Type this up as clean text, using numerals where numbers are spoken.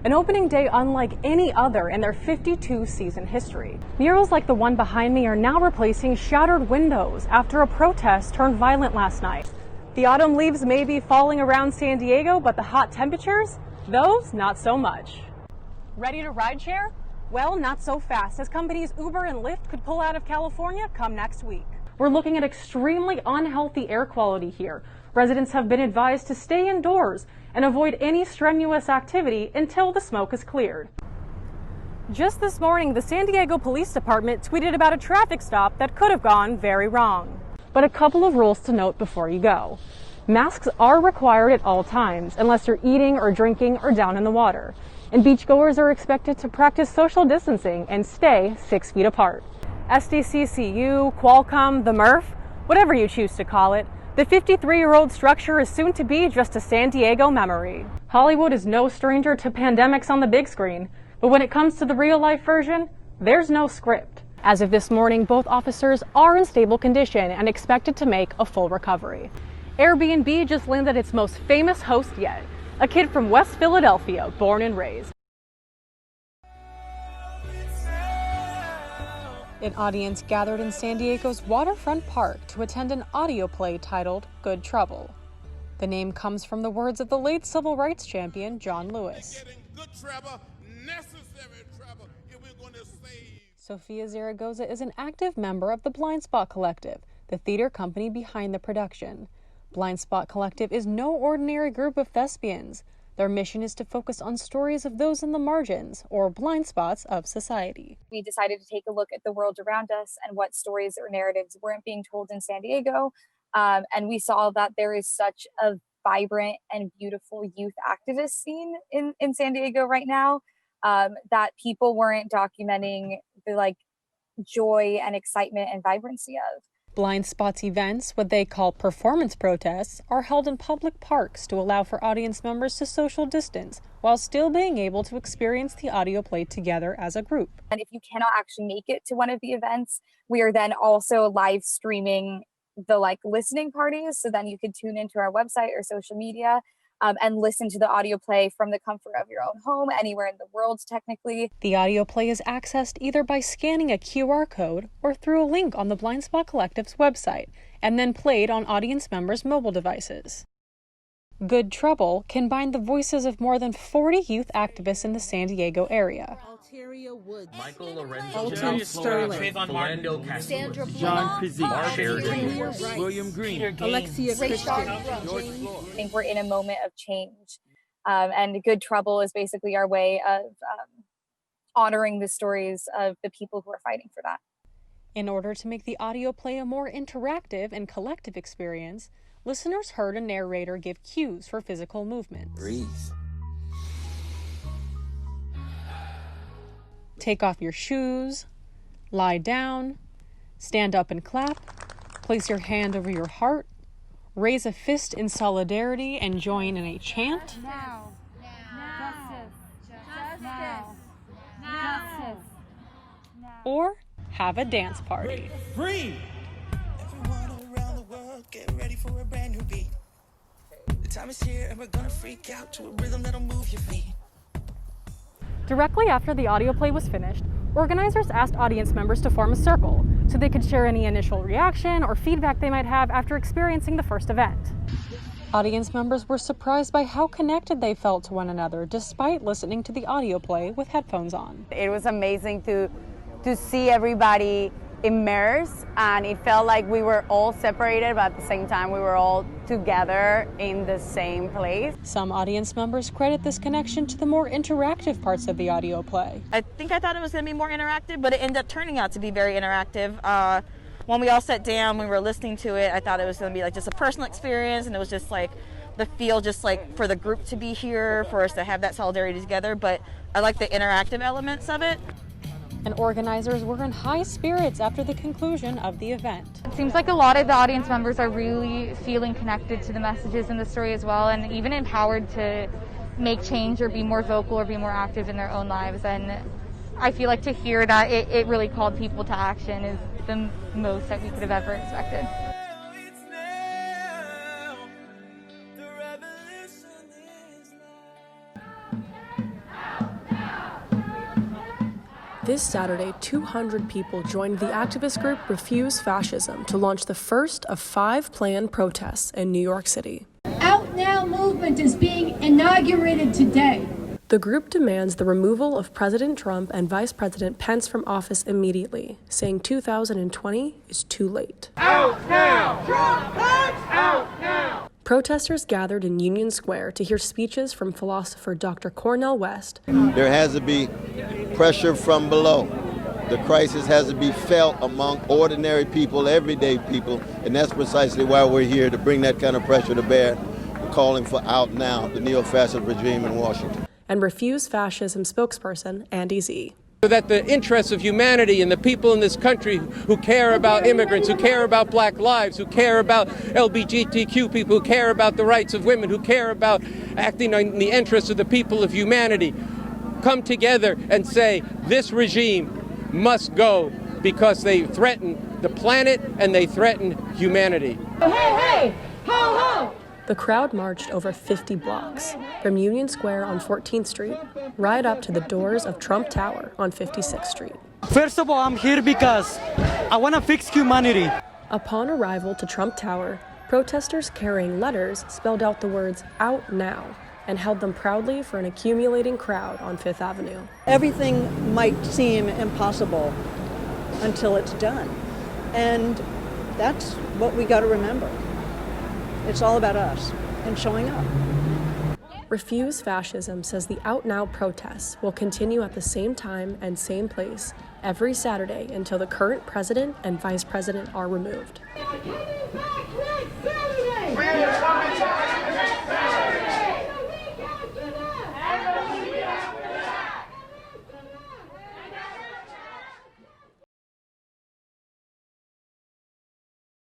An opening day unlike any other in their 52-season history. Murals like the one behind me are now replacing shattered windows after a protest turned violent last night. The autumn leaves may be falling around San Diego, but the hot temperatures, those not so much. Ready to ride share? Well, not so fast, as companies Uber and Lyft could pull out of California come next week. We're looking at extremely unhealthy air quality here. Residents have been advised to stay indoors and avoid any strenuous activity until the smoke is cleared. Just this morning, the San Diego Police Department tweeted about a traffic stop that could have gone very wrong. But a couple of rules to note before you go. Masks are required at all times, unless you're eating or drinking or down in the water. And beachgoers are expected to practice social distancing and stay 6 feet apart. SDCCU, Qualcomm, the MRF, whatever you choose to call it, the 53-year-old structure is soon to be just a San Diego memory. Hollywood is no stranger to pandemics on the big screen, but when it comes to the real-life version, there's no script. As of this morning, both officers are in stable condition and expected to make a full recovery. Airbnb just landed its most famous host yet, a kid from West Philadelphia, born and raised. An audience gathered in San Diego's waterfront park to attend an audio play titled Good Trouble. The name comes from the words of the late civil rights champion John Lewis. Sophia Zaragoza is an active member of the Blind Spot Collective, the theater company behind the production. Blind Spot Collective is no ordinary group of thespians. Their mission is to focus on stories of those in the margins, or blind spots of society. We decided to take a look at the world around us and what stories or narratives weren't being told in San Diego. And we saw that there is such a vibrant and beautiful youth activist scene in San Diego right now, that people weren't documenting the joy and excitement and vibrancy of. Blind Spots events, what they call performance protests, are held in public parks to allow for audience members to social distance while still being able to experience the audio play together as a group. And if you cannot actually make it to one of the events, we are then also live streaming the listening parties. So then you can tune into our website or social media and listen to the audio play from the comfort of your own home, anywhere in the world, technically. The audio play is accessed either by scanning a QR code or through a link on the Blind Spot Collective's website, and then played on audience members' mobile devices. Good Trouble combined the voices of more than 40 youth activists in the San Diego area. Michael Lorenzo, Alton Sterling, Sandra John Krasinski, William Green, Alexia Christian. I think we're in a moment of change, and Good Trouble is basically our way of honoring the stories of the people who are fighting for that. In order to make the audio play a more interactive and collective experience, listeners heard a narrator give cues for physical movements. Breathe. Take off your shoes, lie down, stand up and clap, place your hand over your heart, raise a fist in solidarity and join in a chant. Now. Justice. Or have a dance party. Free! Everyone around the world, get ready for a brand new beat. The time is here and we're gonna freak out to a rhythm that'll move your feet. Directly after the audio play was finished, organizers asked audience members to form a circle so they could share any initial reaction or feedback they might have after experiencing the first event. Audience members were surprised by how connected they felt to one another despite listening to the audio play with headphones on. It was amazing to see everybody immersed, and it felt like we were all separated, but at the same time we were all together in the same place. Some audience members credit this connection to the more interactive parts of the audio play. I thought it was going to be more interactive, but it ended up turning out to be very interactive. When we all sat down, we were listening to it, I thought it was going to be just a personal experience, and it was just the feel for the group to be here, for us to have that solidarity together, but I like the interactive elements of it. And organizers were in high spirits after the conclusion of the event. It seems like a lot of the audience members are really feeling connected to the messages in the story as well, and even empowered to make change or be more vocal or be more active in their own lives. And I feel like to hear that it really called people to action is the most that we could have ever expected. This Saturday, 200 people joined the activist group Refuse Fascism to launch the first of 5 planned protests in New York City. Out Now movement is being inaugurated today. The group demands the removal of President Trump and Vice President Pence from office immediately, saying 2020 is too late. Out now! Trump, Pence, out now! Protesters gathered in Union Square to hear speeches from philosopher Dr. Cornel West. There has to be pressure from below. The crisis has to be felt among ordinary people, everyday people, and that's precisely why we're here, to bring that kind of pressure to bear. We're calling for out now, the neo-fascist regime in Washington. And Refuse Fascism spokesperson Andy Z. So that the interests of humanity and the people in this country who care about immigrants, who care about black lives, who care about LGBTQ people, who care about the rights of women, who care about acting in the interests of the people of humanity, come together and say this regime must go because they threaten the planet and they threaten humanity. Hey, hey, ho, ho! The crowd marched over 50 blocks, from Union Square on 14th Street, right up to the doors of Trump Tower on 56th Street. First of all, I'm here because I want to fix humanity. Upon arrival to Trump Tower, protesters carrying letters spelled out the words "Out Now" and held them proudly for an accumulating crowd on Fifth Avenue. Everything might seem impossible until it's done. And that's what we got to remember. It's all about us and showing up. Refuse Fascism says the Out Now protests will continue at the same time and same place every Saturday until the current president and vice president are removed. We're coming back next Saturday!